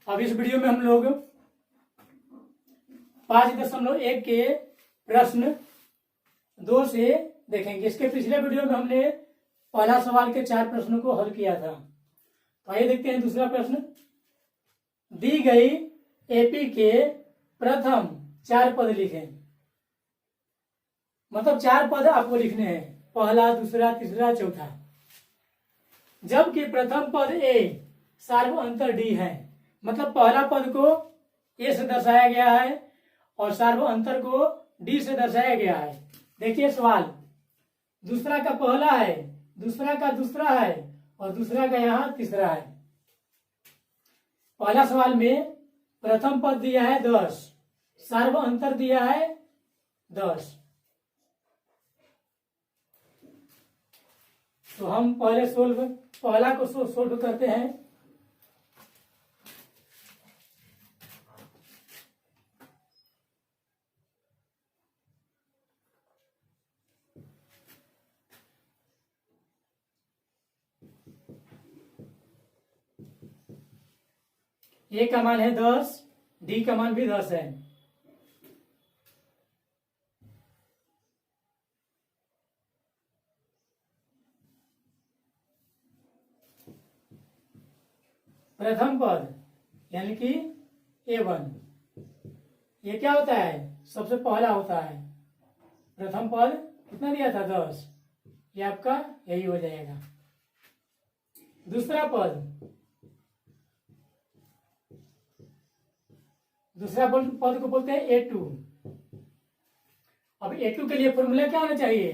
अब इस वीडियो में हम लोग 5.1 के प्रश्न 2 से देखेंगे। इसके पिछले वीडियो में हमने पहला सवाल के 4 प्रश्नों को हल किया था। तो आइए देखते हैं दूसरा प्रश्न। दी गई एपी के प्रथम 4 पद लिखें। मतलब 4 पद आपको लिखने हैं, पहला, दूसरा, तीसरा, चौथा। जबकि प्रथम पद ए सार्व अंतर डी है। मतलब पहला पद को ए से दर्शाया गया है और सार्व अंतर को डी से दर्शाया गया है। देखिए सवाल, दूसरा का पहला है, दूसरा का दूसरा है और दूसरा का यहां तीसरा है। पहला सवाल में प्रथम पद दिया है 10, सार्व अंतर दिया है 10। तो हम पहले पहला को सोल्व करते हैं। ए का मान है 10, डी का मान भी 10 है। प्रथम पद यानी कि A1, ये क्या होता है? सबसे पहला होता है। प्रथम पद कितना दिया था? 10। ये आपका यही हो जाएगा। दूसरा पद पद को बोलते हैं A2। अब A2 के लिए फॉर्मूला क्या होना चाहिए?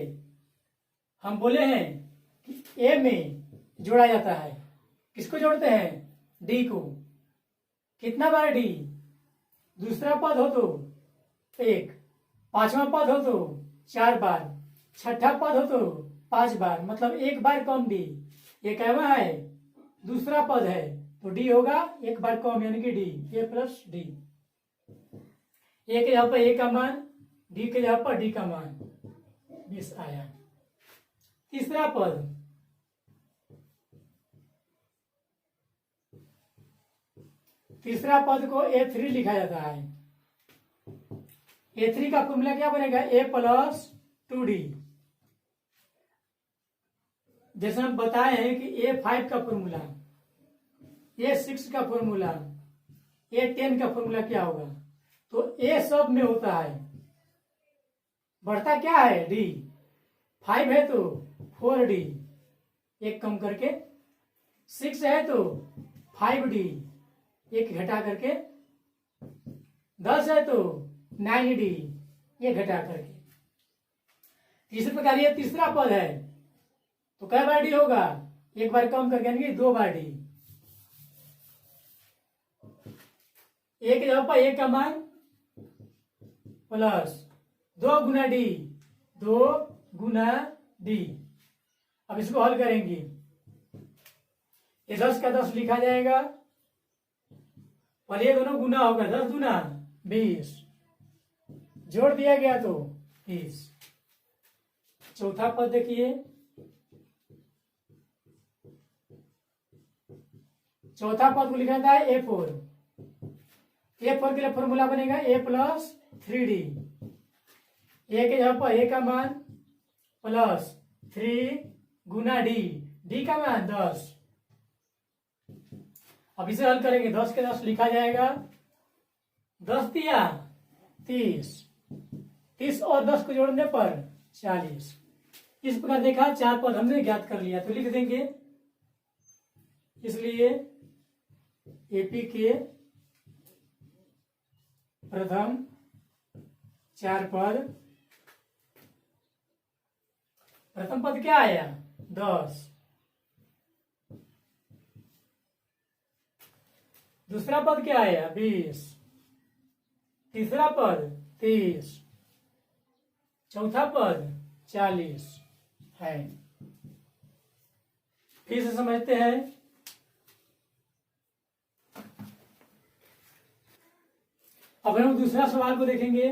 हम बोले हैं कि A में जोड़ा जाता है। किसको जोड़ते हैं? डी को। कितना बार डी? दूसरा पद हो तो 1, पांचवा पद हो तो 4 बार, छठा पद हो तो 5 बार, मतलब 1 बार कम डी। ये कहवा है? दूसरा पद है तो डी होगा 1 बार कम, यानी कि डी, ए प्लस डी। ए के जगह पर ए का मान, डी के जगह पर डी का मान 20 आया। तीसरा पद को A3 लिखा जाता है। A3 का फॉर्मूला क्या बनेगा? A plus 2D। जैसे हम बताए हैं कि A5 का फॉर्मूला, A6 का फॉर्मूला, A10 का फॉर्मूला क्या होगा? तो A सब में होता है। बढ़ता क्या है? D। 5 है तो 4D, एक कम करके। 6 है तो 5D, एक घटा करके। 10 है तो 9D, ये घटा करके। इसी प्रकार ये तीसरा पद है तो कै बार डी होगा? 1 बार कम करके, यानी कि 2 बार डी। एक के जगह पर एक का मान प्लस 2 गुना डी, 2 गुना डी। अब इसको हल करेंगे। ये 10 का 10 लिखा जाएगा और ये दोनों गुना होगा। 10 गुना 20, जोड़ दिया गया तो 30। चौथा पद देखिए, चौथा पद को लिखा था A4। A4 के लिए फॉर्मूला बनेगा A प्लस 3D। ए के जगह पर ए का मान प्लस 3 गुना डी, डी का मान 10। अब इसे हल करेंगे। 10 के 10 लिखा जाएगा। 10 दिया 30, 30 और 10 को जोड़ने पर 40। इस प्रकार देखा 4 पद हमने ज्ञात कर लिया तो लिख देंगे। इसलिए एपी के प्रथम 4 पद, प्रथम पद क्या आया? 10। दूसरा पद क्या आया? 20। तीसरा पद 30। चौथा पद 40 है। फिर से समझते हैं। अब हम दूसरा सवाल को देखेंगे।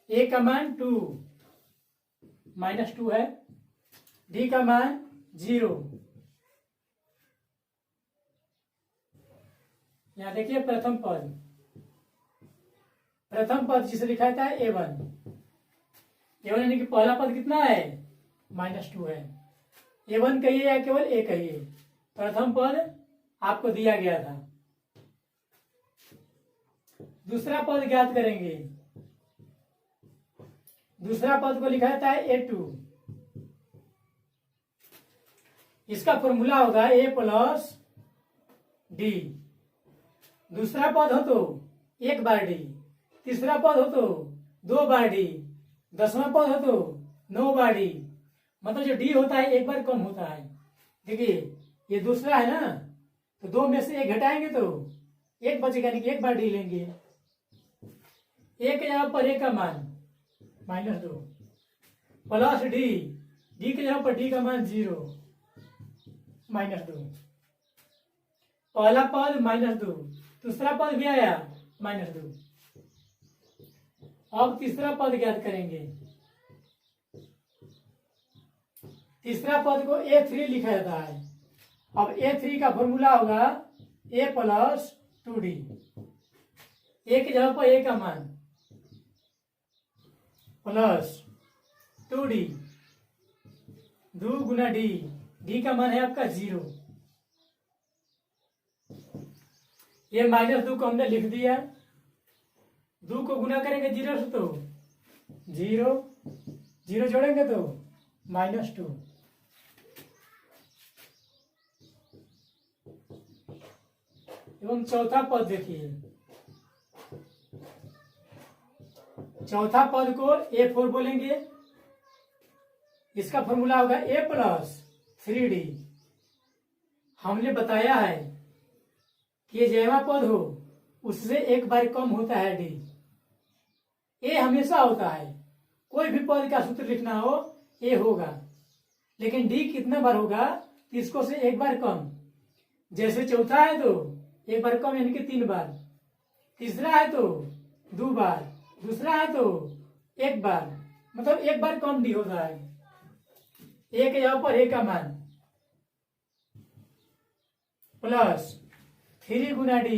ए का मान 2 -2 है, डी का मान 0, यहाँ देखिए प्रथम पद जिसे लिखा था A1 यानी कि पहला पद कितना है -2 है। A1 कहिए या केवल A कहिए, प्रथम पद आपको दिया गया था। दूसरा पद ज्ञात करेंगे। दूसरा पद को लिखा जाता है A2। इसका फॉर्मूला होगा A + D। दूसरा पद हो तो 1 बार D, तीसरा पद हो तो 2 बार D, 10वां पद हो तो 9 बार D। मतलब जो D होता है 1 बार कम होता है। देखिए ये दूसरा है ना, तो 2 में से 1 घटाएंगे तो 1 बचेगा, यानी कि 1 बार D लेंगे। 1 के जगह पर A का मान -2 प्लस D के जगह पर D का मान 0 -2। पहला पद -2, दूसरा पद भी आया -2। अब तीसरा पद ज्ञात करेंगे। तीसरा पद को A3 लिखा जाता है। अब A3 का फॉर्मूला होगा A + 2D। A की जगह पर A का मान प्लस 2D 2 गुना D का मान है आपका 0। ये -2 को हमने लिख दिया। 2 को गुना करेंगे 0 से तो 0 जोड़ेंगे तो -2। एवं चौथा पद देखिए। चौथा पद को A4 बोलेंगे। इसका फॉर्मूला होगा A + 3D। हमने बताया है कि ये जैवा पद हो उससे 1 बार कम होता है D। A हमेशा होता है, कोई भी पद का सूत्र लिखना हो A होगा, लेकिन D कितना बार होगा, इसको से 1 बार कम। जैसे चौथा है तो 1 बार कम यानी कि 3 बार, तीसरा है तो 2 बार, दूसरा है तो 1 बार, मतलब 1 बार कम D होता है। A के जगह पर A का मान प्लस 3 गुना D,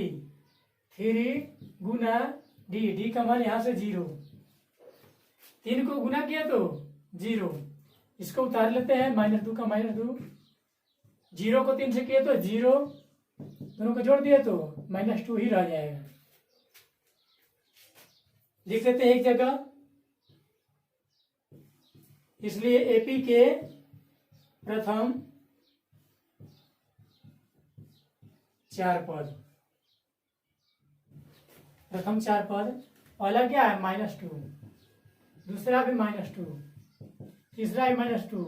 3 गुना D का मान यहां से 0। 3 को गुना किया तो 0, इसको उतार लेते हैं -2 का -2। 0 को 3 से किए तो 0, दोनों को जोड़ दिए तो -2 ही रह जाएगा। लिख लेते हैं एक जगह। इसलिए AP के प्रथम 4 पद, प्रथम 4 पद, पहला क्या है -2, दूसरा भी -2, तीसरा भी -2।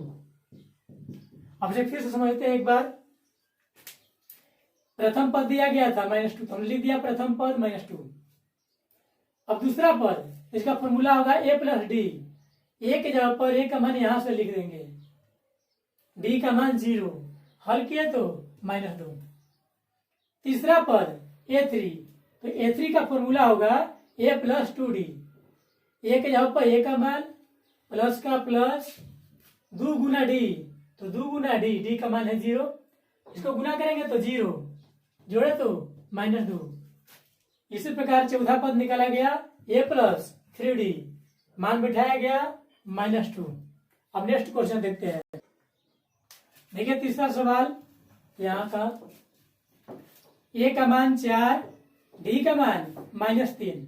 अब से फिर से समझते हैं एक बार। प्रथम पद दिया गया था -2, तो हमने लिख दिया प्रथम पद -2। अब दूसरा पद, इसका फॉर्मूला होगा A + D। A के जगह पर A का मान यहां से लिख देंगे, D का मान 0, हल किए तो -2। तीसरा पद A3, तो A3 का फॉर्मूला होगा A + 2D। A के जगह पर A का मान प्लस का प्लस 2 गुना D, तो 2 गुना D का मान है 0, इसको गुना करेंगे तो 0, जोड़े तो -2। इसी प्रकार चौथा पद निकाला गया A + 3D, मान बिठाया गया -2। अब नेक्स्ट क्वेश्चन देखते हैं। देखिए तीसरा सवाल यहाँ का, A का मान 4, D का मान -3।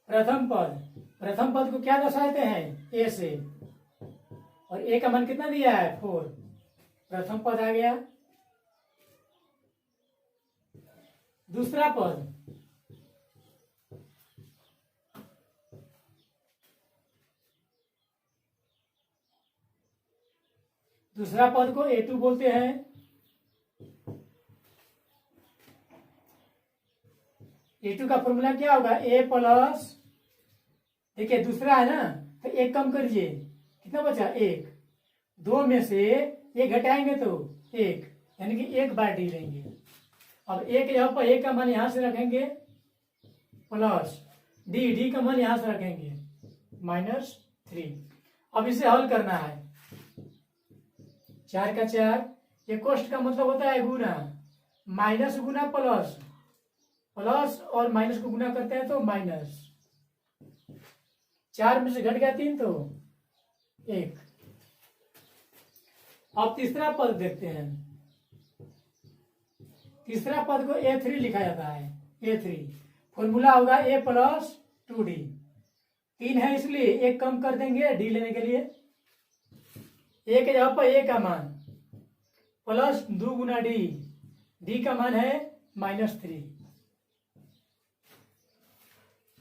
प्रथम पद को क्या दर्शाते हैं A से, और A का मान कितना दिया है 4, प्रथम पद आ गया। दूसरा पद, दूसरा पद को A2 बोलते हैं। A2 का फॉर्मूला क्या होगा A+, देखिए दूसरा है ना, तो 1 कम करिए, कितना बचा 1, 2 में से 1 घटाएंगे तो 1, यानी कि 1 बार D लेंगे। अब 1 यहाँ पर A का मान यहां से रखेंगे प्लस D का मान यहां से रखेंगे -3। अब इसे हल करना है। 4 का 4, ये कोष्ट का मतलब होता है गुना, माइनस गुना प्लस, प्लस और माइनस को गुना करते हैं तो माइनस। 4 में से घट गया 3 तो 1। अब तीसरा पद देखते हैं। तीसरा पद को A3 लिखा जाता है, A3 फॉर्मूला होगा A प्लस 2D। 3 है इसलिए 1 कम कर देंगे D लेने के लिए। A के जगह पर A का मान प्लस 2 गुना D, D का मान है -3।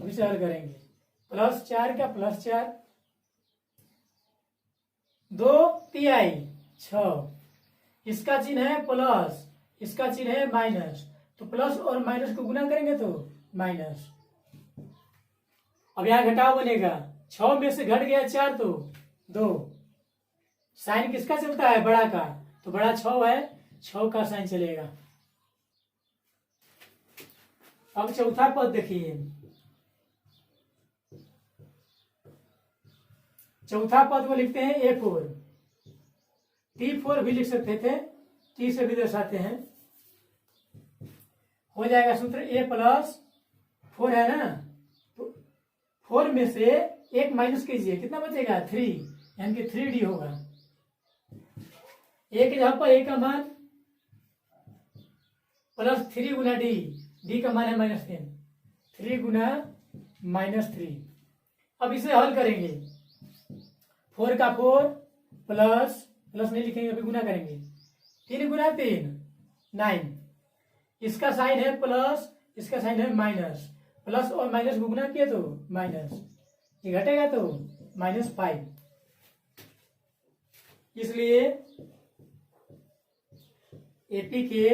अभी से हल करेंगे। +4 का +4, 2 तिहाई 6, इसका चिन्ह है प्लस, इसका चिन्ह है माइनस, तो प्लस और माइनस को गुना करेंगे तो माइनस। अब यहां घटाव बनेगा, 6 में से घट गया 4 तो 2। साइन किसका चलता है? बड़ा का, तो बड़ा 6 है, 6 का साइन चलेगा। अब चौथा पद देखिए। चौथा पद को लिखते हैं A4। T4 भी लिख सकते थे, T से भी दर्शाते हैं। हो जाएगा सूत्र A प्लस 4 है ना, तो 4 में से 1 माइनस कीजिए, कितना बचेगा? 3, यानी कि 3D होगा। A के जगह पर A का मान प्लस 3 गुना D, D का मान है -3, 3 गुना -3। अब इसे हल करेंगे। 4 का 4 प्लस, प्लस नहीं लिखेंगे अभी, गुना करेंगे। 3 गुना 3 9, इसका साइन है प्लस, इसका साइन है माइनस, प्लस और माइनस को गुना किए तो माइनस, ये घटेगा तो -5। इसलिए एपी के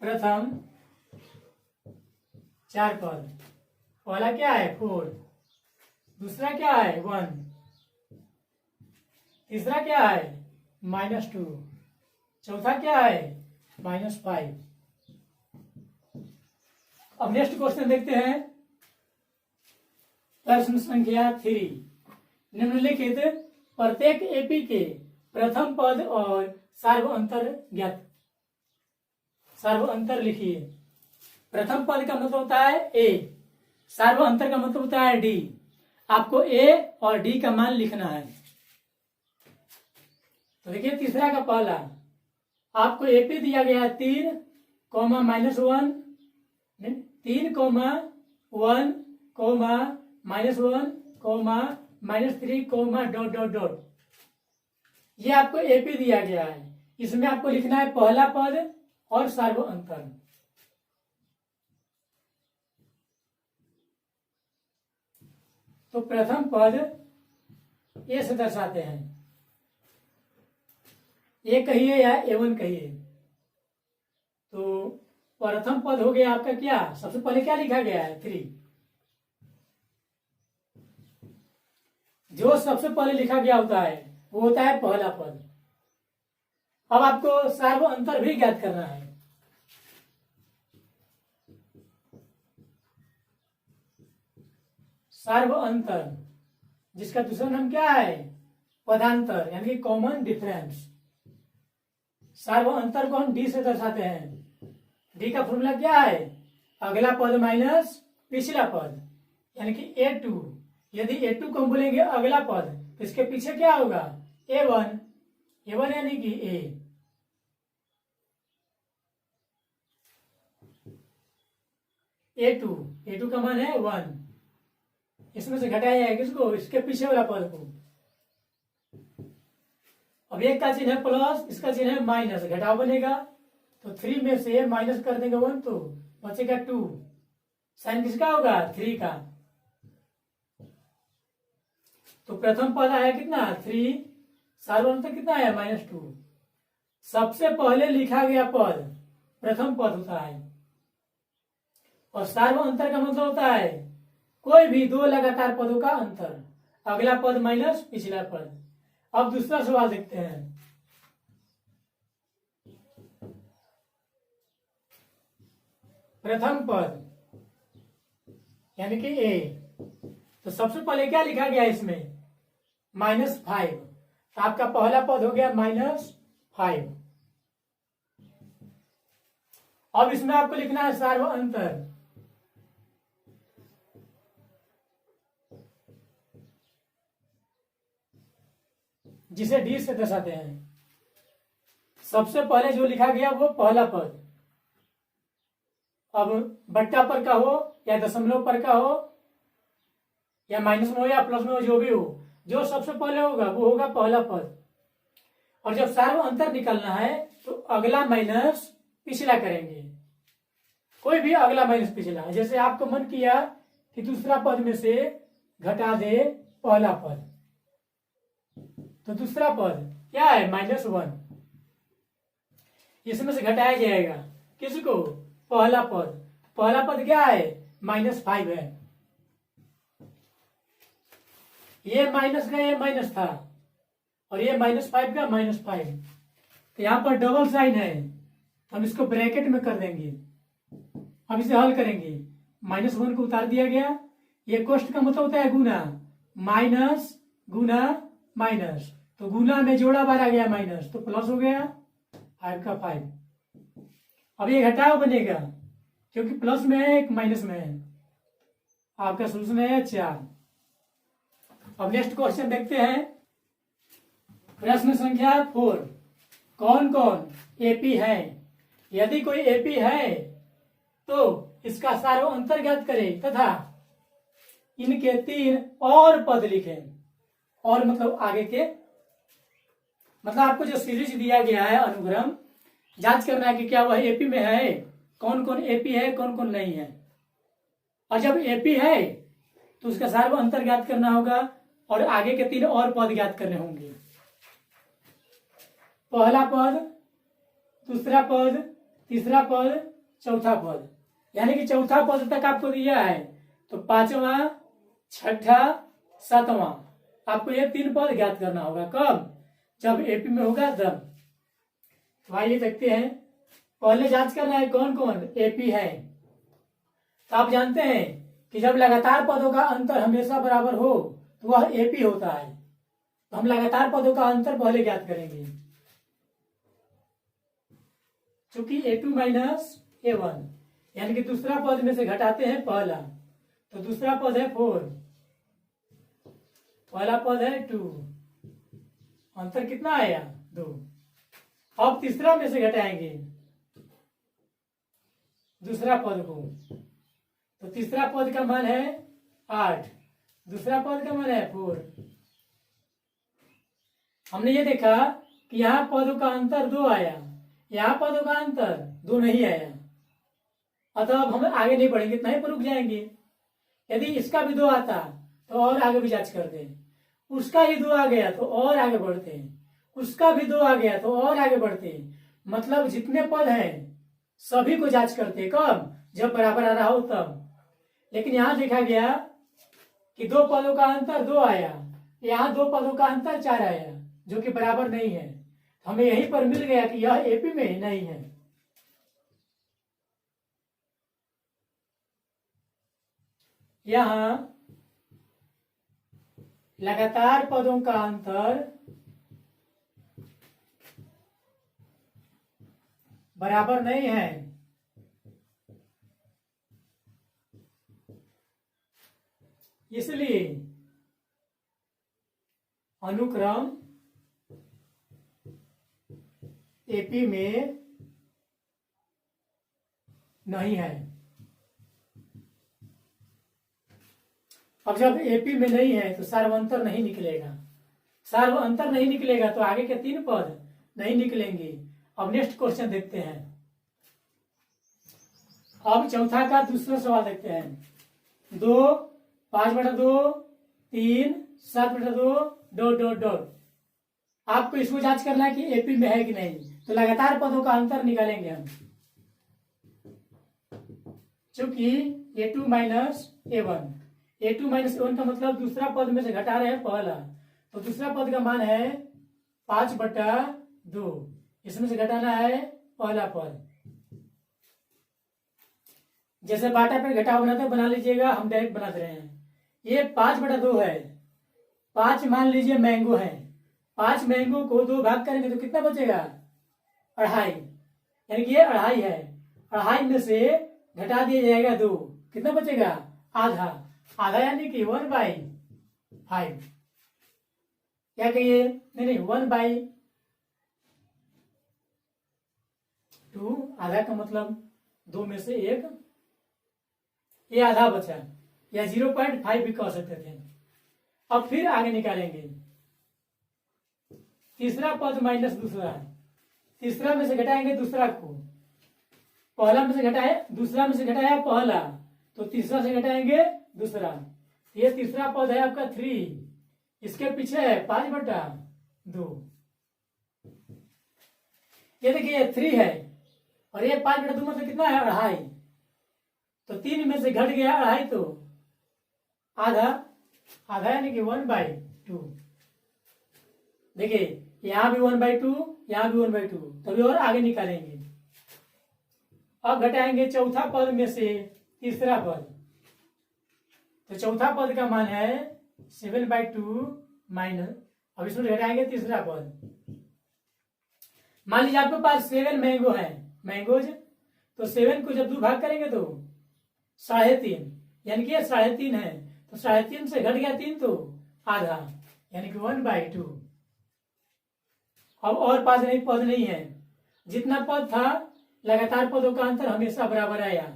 प्रथम 4 पद, पहला क्या है? 4, दूसरा क्या है? 1, तीसरा क्या है? -2, चौथा क्या है? -5। अब नेक्स्ट क्वेश्चन देखते हैं। प्रश्न संख्या 3, निम्नलिखित प्रत्येक एपी के प्रथम पद और सार्वअंतर ज्ञात। सार्वअंतर लिखिए। प्रथम पद का मतलब होता है A, सार्वअंतर का मतलब होता है D। आपको A और D का मान लिखना है। तो देखिए तीसरा का पहला, आपको एपी दिया गया है 3, -1, 3, -1, -3, ... ये आपको एपी दिया गया है। इसमें आपको लिखना है पहला पद और सार्वअंतर। तो प्रथम पद ए से दर्शाते हैं, ए कहिए या A1 कहिए। तो प्रथम पद हो गया आपका क्या? सबसे पहले क्या लिखा गया है? 3। जो सबसे पहले लिखा गया होता है वो होता है पहला पद। अब आपको सार्वअंतर भी ज्ञात करना है। सार्वअंतर, जिसका दूसरा नाम क्या है? पदांतर, यानी कि कॉमन डिफरेंस। सार्वअंतर को हम D से दर्शाते हैं। D का फॉर्मूला क्या है? अगला पद माइनस पिछला पद, यानी कि A2। यदि A2 को हम बोलेंगे अगला पद, तो इसके पीछे क्या होगा? A1, A1 यानी कि A। A2 का मान है 1, इसमें से घटाया जाएगा किसको? इसके पीछे वाला पद को। अब एक का चिन्ह है प्लस, इसका चिन्ह है माइनस, घटाव बनेगा। तो 3 में से माइनस कर देंगे 1 तो बचेगा 2। साइन किसका होगा? 3 का। तो प्रथम पद आया कितना? 3, सार्वअंतर कितना है? -2। सबसे पहले लिखा गया पद प्रथम पद होता है, और सार्वअंतर का मतलब होता है कोई भी 2 लगातार पदों का अंतर, अगला पद माइनस पिछला पद। अब दूसरा सवाल देखते हैं। प्रथम पद यानी कि A, तो सबसे पहले क्या लिखा गया इसमें? -5। तो आपका पहला पद हो गया -5। अब इसमें आपको लिखना है सार्व अंतर। जिसे डी से दर्शाते हैं। सबसे पहले जो लिखा गया वो पहला पद। अब बट्टा पर का हो या दशमलव पर का हो या माइनस में हो या प्लस में हो, जो भी हो, जो सबसे पहले होगा वो होगा पहला पद। और जब सार्व अंतर निकालना है तो अगला माइनस पिछला करेंगे। कोई भी अगला माइनस पिछला। जैसे आपको मन किया कि दूसरा पद में से घटा दे पहला पद, तो दूसरा पद क्या है -1, इसमें से घटाया जाएगा किसको? पहला पद। पहला पद क्या है? -5 है। ये माइनस का ये माइनस था और ये -5 का -5, तो यहां पर डबल साइन है, हम इसको ब्रैकेट में कर देंगे। अब इसे हल करेंगे। -1 को उतार दिया गया। ये कोष्ट का मतलब होता है गुना, माइनस गुना माइनस, तो गुना में जोड़ा बार आ गया माइनस, तो प्लस हो गया 5 का 5। अब ये घटाव बनेगा क्योंकि प्लस में है एक माइनस में है। आपका सोल्यूशन है 4। अब नेक्स्ट क्वेश्चन देखते हैं। प्रश्न संख्या 4। कौन कौन एपी है? यदि कोई एपी है तो इसका सार्व अंतर ज्ञात करें तथा इनके 3 और पद लिखें। और मतलब आगे के, मतलब आपको जो सीरीज दिया गया है अनुक्रम, जांच करना है कि क्या वह एपी में है, कौन कौन एपी है कौन कौन नहीं है। और जब एपी है तो उसका सार्व अंतर ज्ञात करना होगा और आगे के 3 और पद ज्ञात करने होंगे। पहला पद, दूसरा पद, तीसरा पद, चौथा पद। यानी कि चौथा पद तक आपको दिया है तो 5वां, 6ठा, 7वां, आपको ये 3 पद ज्ञात करना होगा। कब? जब एपी में होगा तब। तो आइए देखते हैं। पहले जांच करना है कौन कौन एपी है। तो आप जानते हैं कि जब लगातार पदों का अंतर हमेशा बराबर हो तो वह एपी होता है। तो हम लगातार पदों का अंतर पहले ज्ञात करेंगे। चूंकि A2 - A1 यानी कि दूसरा पद में से घटाते हैं पहला, तो दूसरा पद है 4, पहला पद है 2, अंतर कितना आया? 2। अब तीसरा में से घटाएंगे दूसरा पद को, तो तीसरा पद का मान है 8, दूसरा पद का मान है 4। हमने ये देखा कि यहाँ पदों का अंतर 2 आया, यहाँ पदों का अंतर 2 नहीं आया। अतः अब हम आगे नहीं बढ़ेंगे, इतना ही पर रुक जाएंगे। यदि इसका भी 2 आता तो और आगे भी जांच करते, उसका ही 2 आ गया तो और आगे बढ़ते, उसका भी 2 आ गया तो और आगे बढ़ते। मतलब जितने पद हैं सभी को जांच करते। कब? जब बराबर आ रहा हो तब। लेकिन यहां देखा गया कि 2 पदों का अंतर 2 आया, यहाँ 2 पदों का अंतर 4 आया, जो कि बराबर नहीं है। हमें यहीं पर मिल गया कि यह एपी में नहीं है। यहां लगातार पदों का अंतर बराबर नहीं है, इसलिए अनुक्रम एपी में नहीं है। अब जब एपी में नहीं है तो सार्वंतर नहीं निकलेगा। सार्वंतर नहीं निकलेगा तो आगे के 3 पद नहीं निकलेंगे। अब नेक्स्ट क्वेश्चन देखते हैं। अब चौथा का दूसरा सवाल देखते हैं। 2, 5/2, 3, 7/2, डॉट डॉट डॉट। आपको इसको जांच करना है कि एपी में है कि नहीं। तो लगातार पदों का अंतर निकालेंगे हम। चूंकि A2 - A1, A2 - A1 का मतलब दूसरा पद में से घटा रहे हैं पहला, तो दूसरा पद का मान है 5/2, इसमें से घटाना है पहला पद। जैसे बाटा पे घटाव बनाते बना लीजिएगा, हम डायरेक्ट बना दे रहे हैं। ये 5/2 है, 5 मान लीजिए मैंगो है, 5 मैंगो को 2 भाग करेंगे तो कितना बचेगा? 2.5, यानी कि ये 2.5 है। 2.5 में से घटा दिया जाएगा 2, कितना बचेगा? आधा। आधा यानी कि 1/5। क्या कहिए? नहीं 1/2। आधा का मतलब 2 में से 1, ये आधा बचा, या 0.5 भी कह सकते थे। अब फिर आगे निकालेंगे, तीसरा पद माइनस दूसरा, तीसरा में से घटाएंगे दूसरा को, पहला में से घटाए, दूसरा में से घटाया पहला, तो तीसरा से घटाएंगे दूसरा। ये तीसरा पद है आपका 3, इसके पीछे है 5/2। ये देखिए 3 है और ये 5/2 मतलब कितना है? 2.5। तो 3 में से घट गया 2.5, तो आधा, आधा यानी कि 1/2। देखिए यहां भी 1/2, यहां भी 1/2, तभी और आगे निकालेंगे। अब घटाएंगे चौथा पद में से तीसरा पद, तो चौथा पद का मान है 7/2 माइनस, अब इसमें घटाएंगे तीसरा पद। मान लीजिए आपके पास 7 मैंगो है, मैंगोज, तो 7 को जब 2 भाग करेंगे तो 3.5, यानी कि 3.5 है, तो 3.5 से घट गया 3, तो आधा, यानी कि 1/2। अब और पद नहीं है, जितना पद था लगातार पदों का अंतर हमेशा बराबर आया,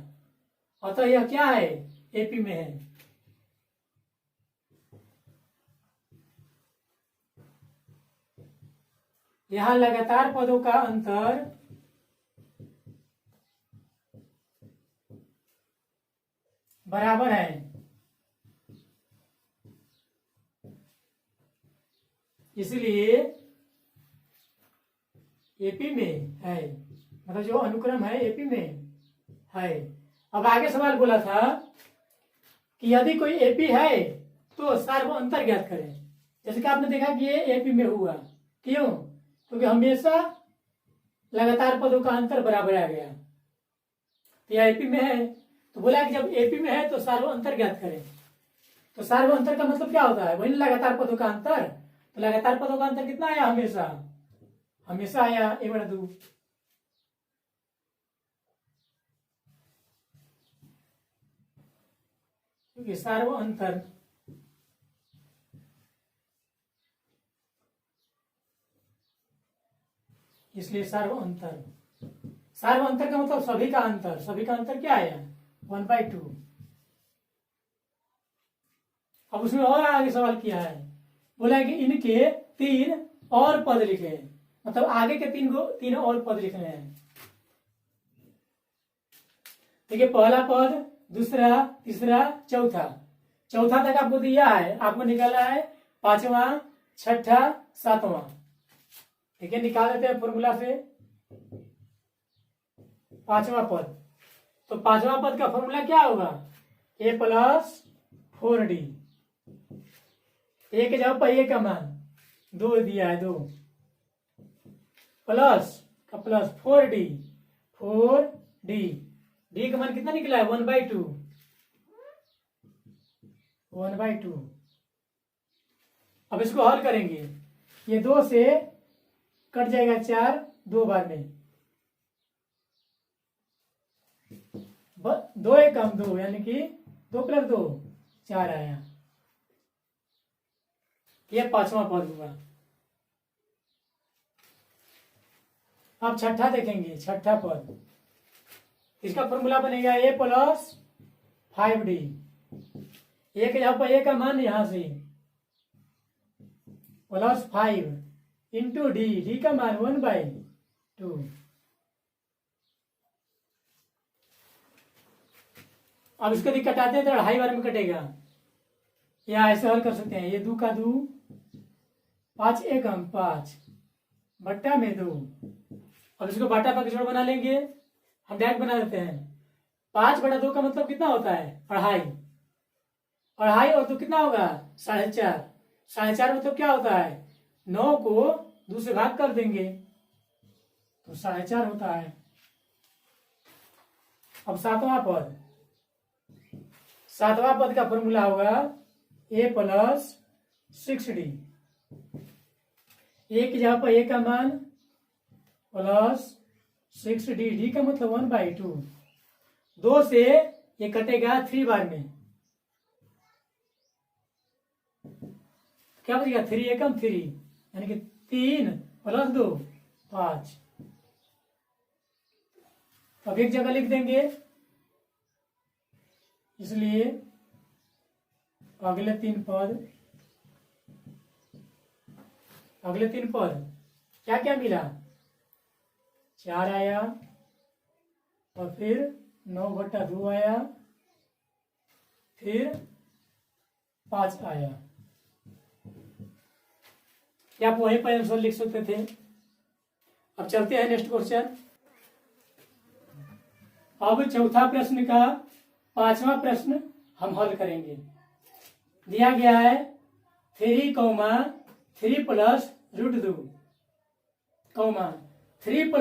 अतः यह क्या है? एपी में है। यहां लगातार पदों का अंतर बराबर है, इसलिए एपी में है, मतलब जो अनुक्रम है एपी में है। अब आगे सवाल बोला था कि यदि कोई एपी है तो सार्व अंतर ज्ञात करें। जैसे कि आपने देखा कि ये एपी में हुआ, क्यों? क्योंकि हमेशा लगातार पदों का अंतर बराबर आ गया, तो यह एपी में है, तो बोला कि जब एपी में है तो सार्व अंतर ज्ञात करें। तो सार्व अंतर का मतलब क्या होता है? वही लगातार पदों का अंतर। तो लगातार पदों का अंतर कितना आया? हमेशा, हमेशा आया 1/2। क्योंकि सार्व अंतर इसलिए सार्व अंतर, सार्व अंतर का मतलब सभी का अंतर, सभी का अंतर क्या आया? 1/2। अब उसमें और आगे सवाल किया है, बोला है कि इनके 3 और पद लिखे, मतलब आगे के 3 और पद लिखने हैं। देखिए पहला पद, दूसरा, तीसरा, चौथा, चौथा तक आपको दिया है, आपको निकाला है 5वां, 6ठा, 7वां। ठीक है, निकाल देते हैं फॉर्मूला से 5वां पद। तो 5वां पद का फॉर्मूला क्या होगा? a + 4d, एक जगह पर a का मान 2 दिया है, 2 प्लस का प्लस 4d, 4d, d का मान कितना निकला है? 1/2, 1/2। अब इसको हल करेंगे, ये 2 से कट जाएगा 4 2 बार में, 2 एक कम 2, यानी कि 2 + 2 4 आया। ये 5वां पद हुआ। अब छठा देखेंगे, छठा पद, इसका फॉर्मूला बनेगा a + 5d, एक यहाँ पर a का मान यहां से +5 इंटू डी का मान 1/2। अब इसको भी कटाते हैं तो 2.5 बार में कटेगा, या ऐसे हल कर सकते हैं, ये 2 का 2, 5 एक 5 बट्टा में 2। अब इसको बाटा पर जोड़ बना लेंगे, हम डायरेक्ट बना देते हैं। 5/2 का मतलब कितना होता है? 2.5, 2.5 और 2 कितना होगा? 4.5, 4.5 मतलब क्या होता है? 9 को 2 से भाग कर देंगे तो 4.5 होता है। अब 7वां पद, 7वां पद का फॉर्मूला होगा a + 6d, ए की जगह पर ए का मान प्लस 6d, डी का मतलब 1/2। 2 से ये कटेगा 3 बार में, क्या बचेगा 3 एकम 3, यानी कि 3 + 2 5। अब एक जगह लिख देंगे, इसलिए अगले तीन पद क्या क्या मिला, 4 आया और फिर 9/2 आया, फिर 5 आया। क्या आप वहीं पर आंसर लिख सकते थे। अब चलते हैं नेक्स्ट क्वेश्चन। अब चौथा प्रश्न का 5वां प्रश्न हम हल करेंगे। दिया गया है 3, 3 + √2, 3 +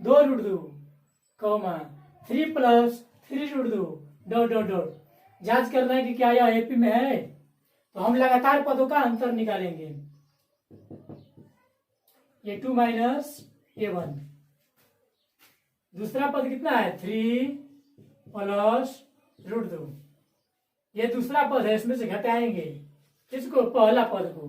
2 √2, 3 + 3 √2 ... जांच करना है कि क्या यह एपी में है। तो हम लगातार पदों का अंतर निकालेंगे। A2 - A1, दूसरा पद कितना है 3 + √2, ये दूसरा पद है, इसमें से घटाएंगे किसको, पहला पद को।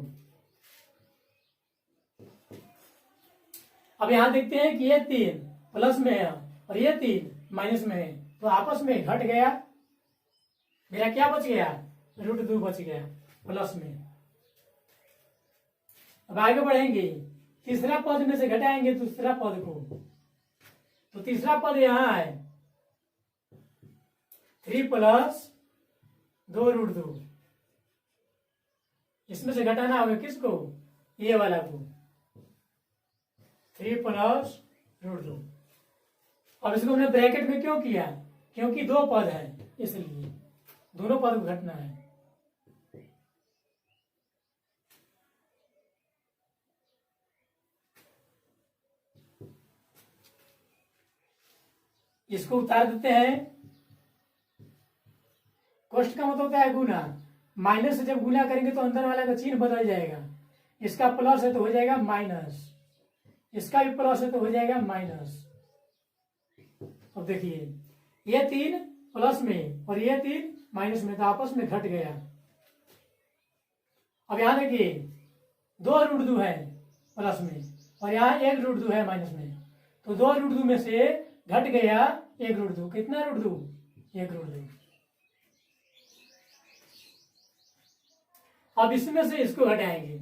अब यहां देखते हैं कि ये 3 प्लस में है और ये 3 माइनस में है, तो आपस में घट गया, मेरा क्या बच गया, √2 बच गया प्लस में। अब आगे बढ़ेंगे, तीसरा पद में से घटाएंगे दूसरा पद को, तो तीसरा पद यहां है 3 + 2 √2, इसमें से घटाना होगा किसको, ये वाला को, 3 + √2। अब इसको हमने ब्रैकेट में क्यों किया, क्योंकि 2 पद है, इसलिए दोनों पद को घटना है। इसको उतार देते हैं। कोष्ठ का मतलब होता है गुना, माइनस से जब गुना करेंगे तो अंदर वाला का चिन्ह बदल जाएगा। इसका प्लस है तो हो जाएगा माइनस, इसका भी प्लस है तो हो जाएगा माइनस। अब देखिए ये 3 प्लस में और ये 3 माइनस में, तो आपस में घट गया। अब यहां देखिए 2 √2 है प्लस में और यहाँ 1 √2 है माइनस में, तो 2 √2 में से घट गया 1 √2। कितना √2, 1 √2। अब इसमें से इसको घटाएंगे,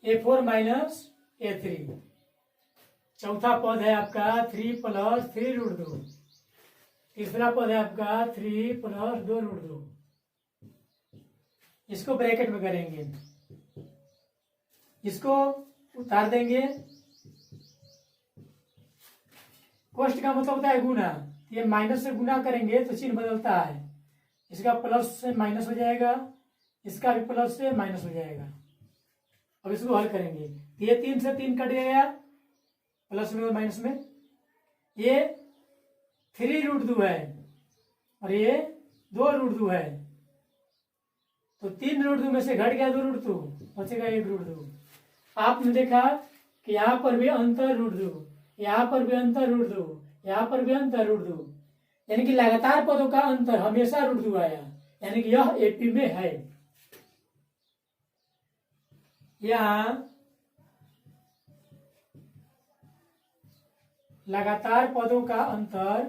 A4 - A3, चौथा पद है आपका 3 + 3 √2, तीसरा पद है आपका 3 + 2 √2। इसको ब्रैकेट में करेंगे, इसको उतार देंगे। कोष्ठ का मतलब होता है गुना, ये माइनस से गुना करेंगे तो चिन्ह बदलता है, इसका प्लस से माइनस हो जाएगा, इसका भी प्लस से माइनस हो जाएगा। अब इसको हल करेंगे, ये 3 से 3 कट गया प्लस में और माइनस में, ये 3 √2 है और ये 2 √2 है, तो 3 √2 में से घट गया 2 √2, बचेगा 1 √2। आपने देखा कि यहाँ पर भी अंतर √2, यहाँ पर भी अंतर √2, यहाँ पर भी अंतर √2, यानी कि लगातार पदों का अंतर हमेशा √2 आया, यानी कि यह एपी में है। यहाँ लगातार पदों का अंतर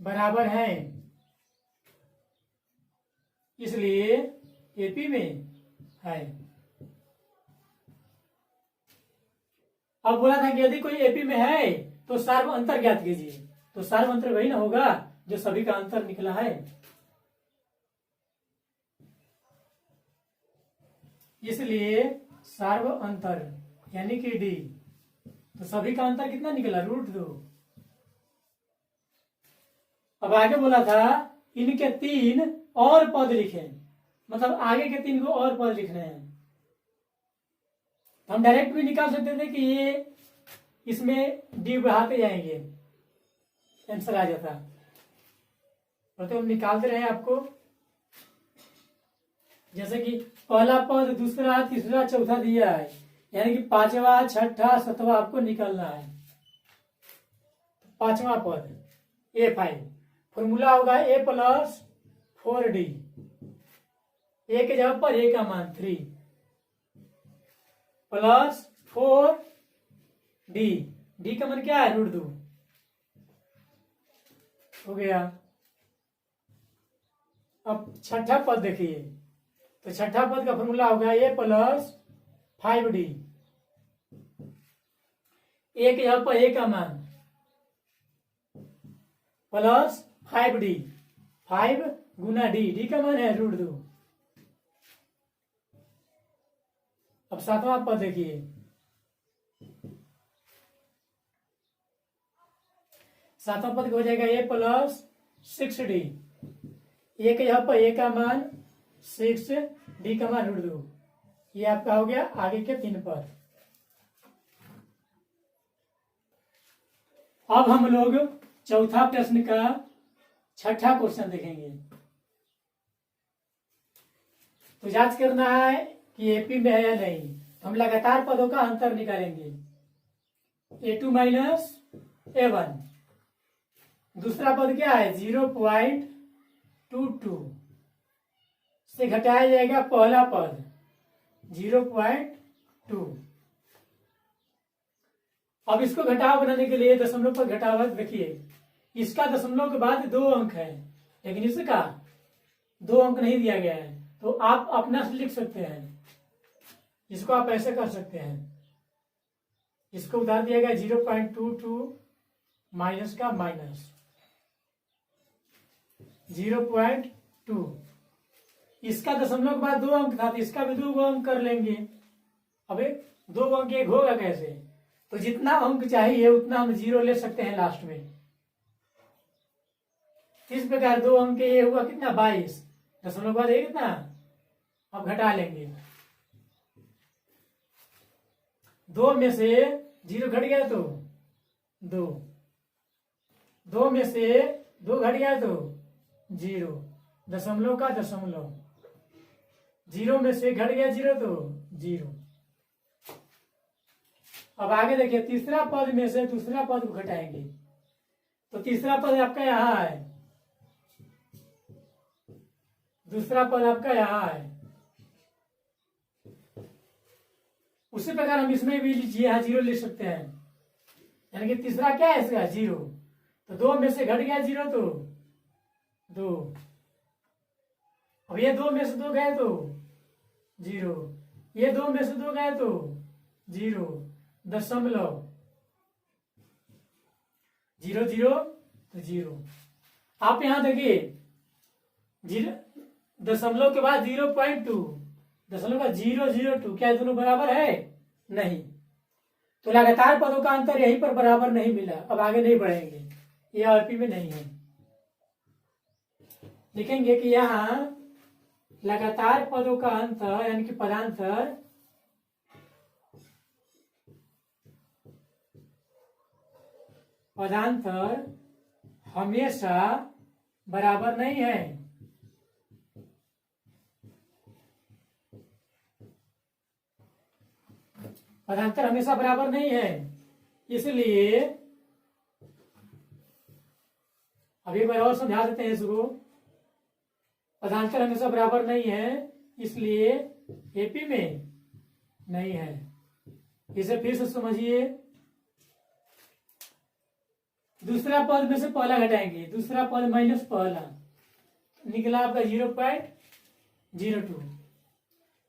बराबर है, इसलिए एपी में है। अब बोला था कि यदि कोई एपी में है तो सार्व अंतर ज्ञात कीजिए, तो सार्व अंतर वही ना होगा जो सभी का अंतर निकला है। इसलिए सार्व अंतर यानी कि डी, तो सभी का अंतर कितना निकला, √2। अब आगे बोला था इनके 3 और पद लिखें, मतलब आगे के 3 को और पद लिखने हैं। हम डायरेक्ट भी निकाल सकते थे कि ये इसमें डी बढ़ाते जाएंगे, आंसर आ जाता, तो हम निकालते रहे आपको। जैसे कि पहला पद, दूसरा, तीसरा, चौथा दिया है, यानी कि पांचवा, छठा, सातवां आपको निकालना है। पांचवा पद A5, फॉर्मूला होगा A+4D। ए के जगह पर ए का मान 3 प्लस 4D, डी का मान क्या है, √2 हो गया। अब छठा पद देखिए, तो छठा पद का फॉर्मूला होगा A+5D। ए के जगह पर ए का मान प्लस 5D, 5 गुना डी, डी का मान है √2। अब सातवां पद देखिए, सातवां पद हो जाएगा A+6D। ए के यहाँ पर ए का मान 6, डी का मान √2। ये आपका हो गया आगे के 3 पद। अब हम लोग चौथा प्रश्न का छठा क्वेश्चन देखेंगे। तो जांच करना है कि एपी में है या नहीं। तो हम लगातार पदों का अंतर निकालेंगे। A2 माइनस A1, दूसरा पद क्या है 0.22 से घटाया जाएगा पहला पद 0.2। अब इसको घटाव बनाने के लिए दशमलव पर घटाव देखिए, इसका दशमलव के बाद 2 अंक है, लेकिन इसका 2 अंक नहीं दिया गया है, तो आप अपना से लिख सकते हैं। इसको आप ऐसे कर सकते हैं, इसको उधार दिया गया 0.22 माइनस का माइनस 0.2, इसका दशमलव के बाद 2 अंक था, तो इसका भी 2 अंक कर लेंगे। अबे 2 अंक एक होगा कैसे, तो जितना अंक चाहिए उतना हम 0 ले सकते हैं लास्ट में। इस प्रकार 2 अंक ये हुआ कितना 22, दशमलव के बाद ये कितना, अब घटा लेंगे। 2 में से 0 घट गया तो 2, 2 में से 2 घट गया तो 0, दशमलव का दशमलव, 0 में से घट गया 0 तो 0। अब आगे देखिए, तीसरा पद में से दूसरा पद को घटाएंगे, तो तीसरा पद आपका यहां है, दूसरा पद आपका यहां है। उसी प्रकार हम इसमें भी लीजिए, यहां 0 ले सकते हैं, यानी कि तीसरा क्या है इसका 0, तो 2 में से घट गया 0 तो 2। अब ये 2 में से 2 गए तो 0, ये 2 में से 2 गए तो 0, दशमलव 0 0 तो 0। आप यहां देखिए 0 दशमलव के बाद 0.2, दशमलव का 0.02, क्या दोनों बराबर है, नहीं। तो लगातार पदों का अंतर यहीं पर बराबर नहीं मिला, अब आगे नहीं बढ़ेंगे, ये आरपी में नहीं है। लिखेंगे कि यहां लगातार पदों का अंतर यानी कि पदांतर हमेशा बराबर नहीं है। पदांतर हमेशा बराबर नहीं है, इसलिए अब एक बार और समझा देते हैं इसको। पदांतर हमेशा बराबर नहीं है, इसलिए एपी में नहीं है। इसे फिर से समझिए, दूसरा पद में से पहला घटाएंगे, दूसरा पद माइनस पहला, निकला आपका 0.02।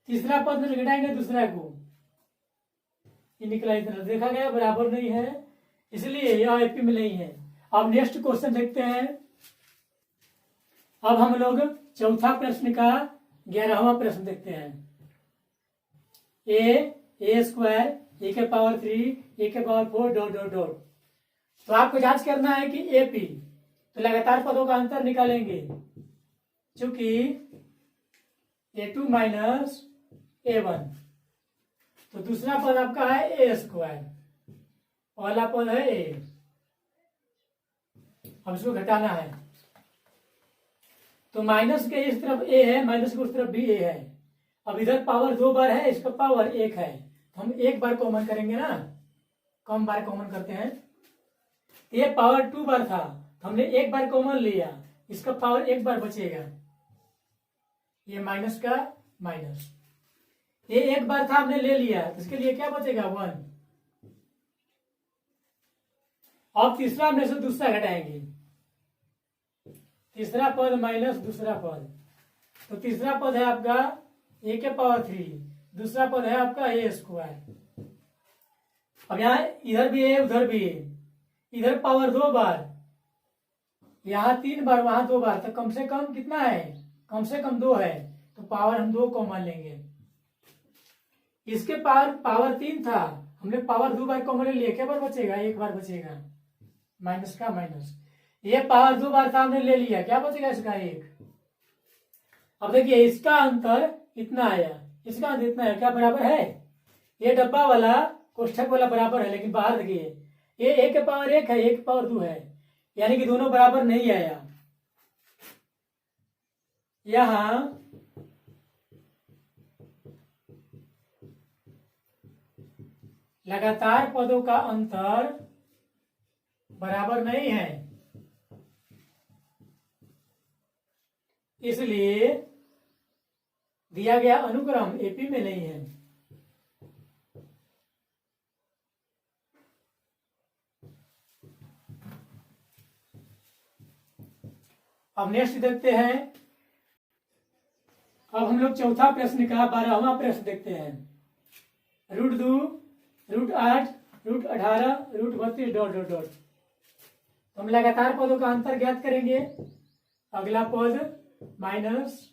तीसरा पद में से घटाएंगे दूसरा को, ये निकला इतना, देखा गया बराबर नहीं है, इसलिए यह एपी में नहीं है। अब नेक्स्ट क्वेश्चन देखते हैं। अब हम लोग चौथा प्रश्न का 11वां प्रश्न देखते हैं। a² a के पावर 3 a के पावर 4 डॉट डॉट डॉट। तो आपको जांच करना है कि एपी, तो लगातार पदों का अंतर निकालेंगे, चूंकि A2 माइनस A1, तो दूसरा पद आपका है A², पहला पद है A। अब इसको घटाना है, तो माइनस के इस तरफ A है, माइनस के उस तरफ भी A है, अब इधर पावर 2 बार है, इसका पावर 1 है, तो हम एक बार कॉमन करेंगे ना, कम बार कॉमन करते हैं। ये पावर 2 बार था, तो हमने एक बार कॉमन लिया, इसका पावर 1 बार बचेगा, ये माइनस का माइनस, ये एक बार था हमने ले लिया, तो इसके लिए क्या बचेगा 1। अब तीसरा में से दूसरा घटाएंगे, तीसरा पद माइनस दूसरा पद, तो तीसरा पद है आपका a के पावर 3, दूसरा पद है आपका a स्क्वायर। अब यहाँ इधर भी है उधर भी है, इधर पावर 2 बार, यहाँ 3 बार, वहां 2 बार, तो कम से कम कितना है, कम से कम 2 है, तो पावर हम 2 कॉमन लेंगे। इसके पावर 3 था, हमने पावर 2 बार कॉमन लिया, क्या बार बचेगा, 1 बार बचेगा, माइनस का माइनस। ये पावर 2 बार था, हमने ले लिया, क्या बचेगा इसका 1। अब देखिए इसका अंतर इतना आया, इसका अंतर इतना है, क्या बराबर है, ये डब्बा वाला कोष्ठक वाला बराबर है, लेकिन बाहर देखिए ये 1 के पावर 1 है, 1 के पावर 2 है, यानी कि दोनों बराबर नहीं आया। यहां लगातार पदों का अंतर बराबर नहीं है, इसलिए दिया गया अनुक्रम एपी में नहीं है। अब नेक्स्ट देखते हैं, अब हम लोग चौथा प्रश्न का 12वां प्रश्न देखते हैं। √2, √8, √18, √32 डॉट डॉट डॉट। हम लगातार पदों का अंतर ज्ञात करेंगे, अगला पद माइनस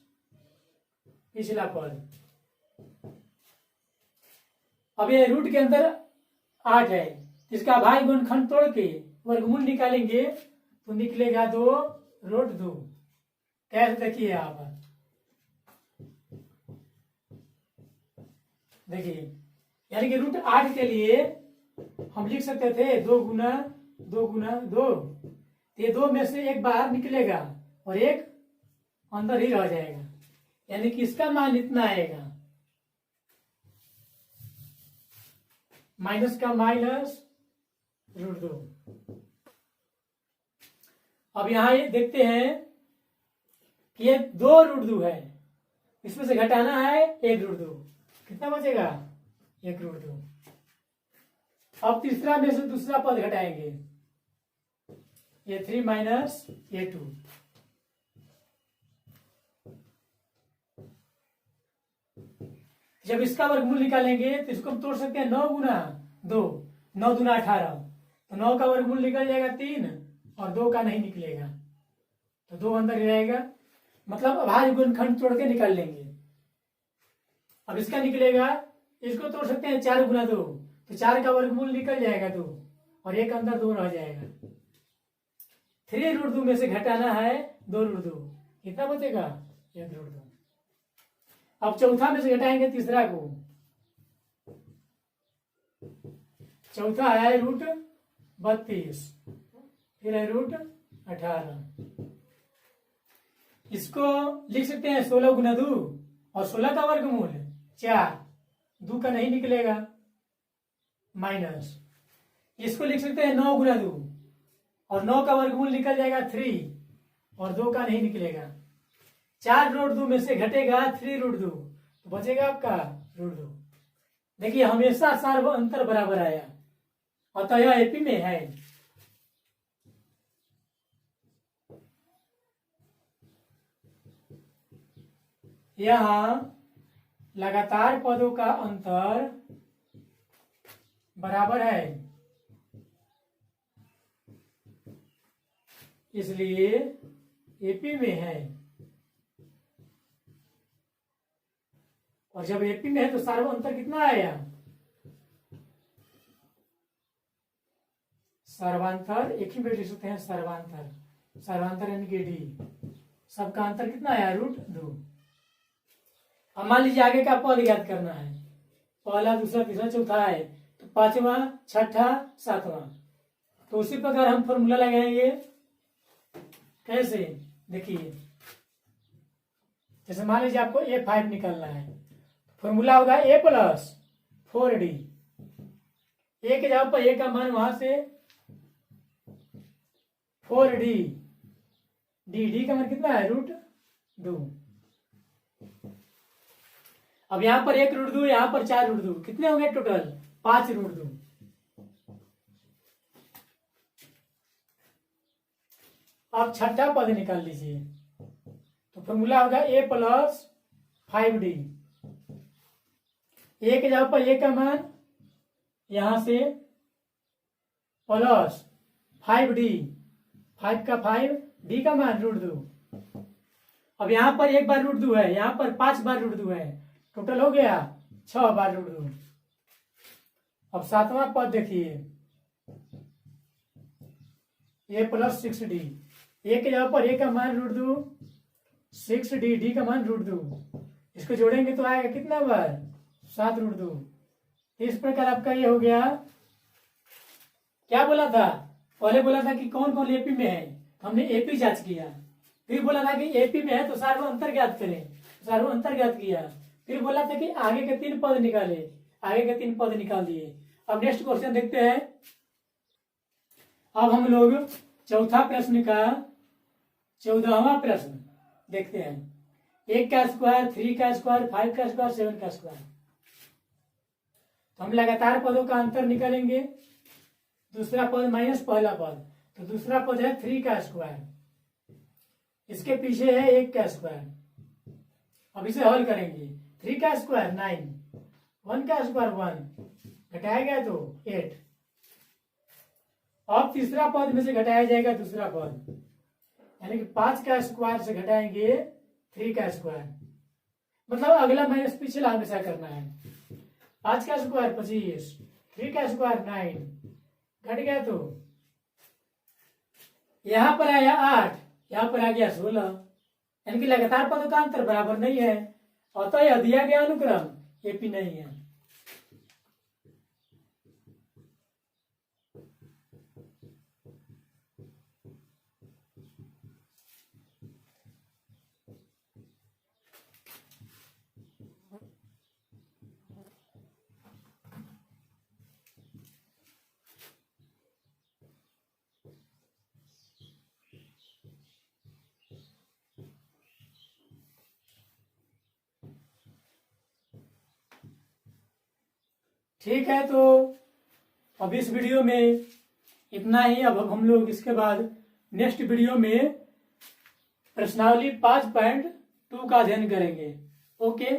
पिछला पद। अब ये रूट के अंदर 8 है, इसका भाई गुणनखंड तोड़ के वर्गमूल निकालेंगे तो निकलेगा 2√2। कैसे देखिए आप, देखिए यानी कि √8 के लिए हम लिख सकते थे 2 गुना 2 गुना 2, ये 2 में से एक बाहर निकलेगा और एक अंदर ही रह जाएगा, यानी कि इसका मान इतना आएगा, माइनस का माइनस √2। अब यहां ये देखते हैं कि ये 2√2 है, इसमें से घटाना है 1√2, कितना बचेगा 1√2। अब तीसरा में से दूसरा पद घटाएंगे, ये 3 माइनस ये 2, जब इसका वर्गमूल निकालेंगे तो इसको हम तोड़ सकते हैं 9 गुना 2, 9 दूना 18, तो 9 का वर्गमूल निकल जाएगा 3 और 2 का नहीं निकलेगा, तो 2 अंदर ही रहेगा, मतलब अभाज्य गुणनखंड तोड़ के निकाल लेंगे। अब इसका निकलेगा, इसको तोड़ सकते हैं 4 गुना 2, तो 4 का वर्गमूल निकल जाएगा 2 और एक अंदर 2 रह जाएगा। 3√2 में से घटाना है 2√2, कितना बचेगा 1√2। अब चौथा में से घटाएंगे तीसरा को, चौथा है √32, फिर है √18, इसको लिख सकते हैं 16 गुना 2 और 16 का वर्गमूल 4, 2 का नहीं निकलेगा, माइनस, इसको लिख सकते हैं 9 गुना 2 और 9 का वर्गमूल निकल जाएगा 3 और 2 का नहीं निकलेगा, 4√2 में से घटेगा 3√2, तो बचेगा आपका √2। देखिए हमेशा सार्व अंतर बराबर आया, अतः यह एपी में है। यहां लगातार पदों का अंतर बराबर है, इसलिए एपी में है, और जब एपी में है तो सार्व अंतर कितना आया, सर्वांतर, एक ही में लिख सकते हैं सर्वांतर, सर्वांतर यानी कि डी, सबका अंतर कितना आया √2। अब मान लीजिए आगे का पद याद करना है, पहला दूसरा तीसरा चौथा है, तो 5वां 6ठा 7वां, तो उसी प्रकार हम फॉर्मूला लगाएंगे। कैसे, देखिए जैसे मान लीजिए आपको A5 निकालना है, फॉर्मूला होगा ए प्लस 4D। ए के जगह पर ए का मान वहां से 4D, डी का मान कितना है √2। अब यहां पर 1√2, यहां पर 4√2, कितने होंगे टोटल 5√2। अब छठा पद निकाल लीजिए, तो फॉर्मूला होगा ए प्लस 5D। ए के जगह पर ए का मान यहां से प्लस 5D, 5 का 5, डी का मान √2। अब यहां पर एक बार √2 है, यहां पर 5 बार √2 है, टोटल हो गया 6 बार √2। अब सातवां पद देखिए, ए प्लस 6D। ए के जगह पर ए का मान √2, 6D, डी का मान √2। इसको जोड़ेंगे तो आएगा कितना बार 7√2। इस प्रकार आपका ये हो गया। क्या बोला था, पहले बोला था कि कौन कौन एपी में है, हमने एपी जांच किया। फिर बोला था कि एपी में है तो सार्व अंतर ज्ञात करें, सार्व अंतर ज्ञात किया। फिर बोला था कि आगे के 3 पद निकाले, आगे के 3 पद निकाल दिए। अब नेक्स्ट क्वेश्चन देखते हैं। अब हम लोग चौथा प्रश्न का 14वां प्रश्न देखते हैं। 1 का स्क्वायर, 3 का स्क्वायर, 5 का स्क्वायर, 7 का स्क्वायर। तो हम लगातार पदों का अंतर निकालेंगे। दूसरा पद माइनस पहला पद, तो दूसरा पद है 3 का स्क्वायर, इसके पीछे है 1 का स्क्वायर। अब इसे हल करेंगे। 3 का स्क्वायर 9, 1 का स्क्वायर 1, घटाया गया तो 8। अब तीसरा पद में से घटाया जाएगा दूसरा पद, यानी कि 5 का स्क्वायर से घटाएंगे 3 का स्क्वायर। मतलब अगला माइनस पिछला हमेशा करना है। 5 का स्क्वायर 25, 3 का स्क्वायर 9, घट गया तो यहां पर आया 8, यहां पर आ गया 16, यानी कि लगातार पदों का अंतर बराबर नहीं है, अतः यह दिया गया अनुक्रम एपी नहीं है। ठीक है, तो अब इस वीडियो में इतना ही। अब हम लोग इसके बाद नेक्स्ट वीडियो में प्रश्नावली 5.2 का अध्ययन करेंगे। ओके।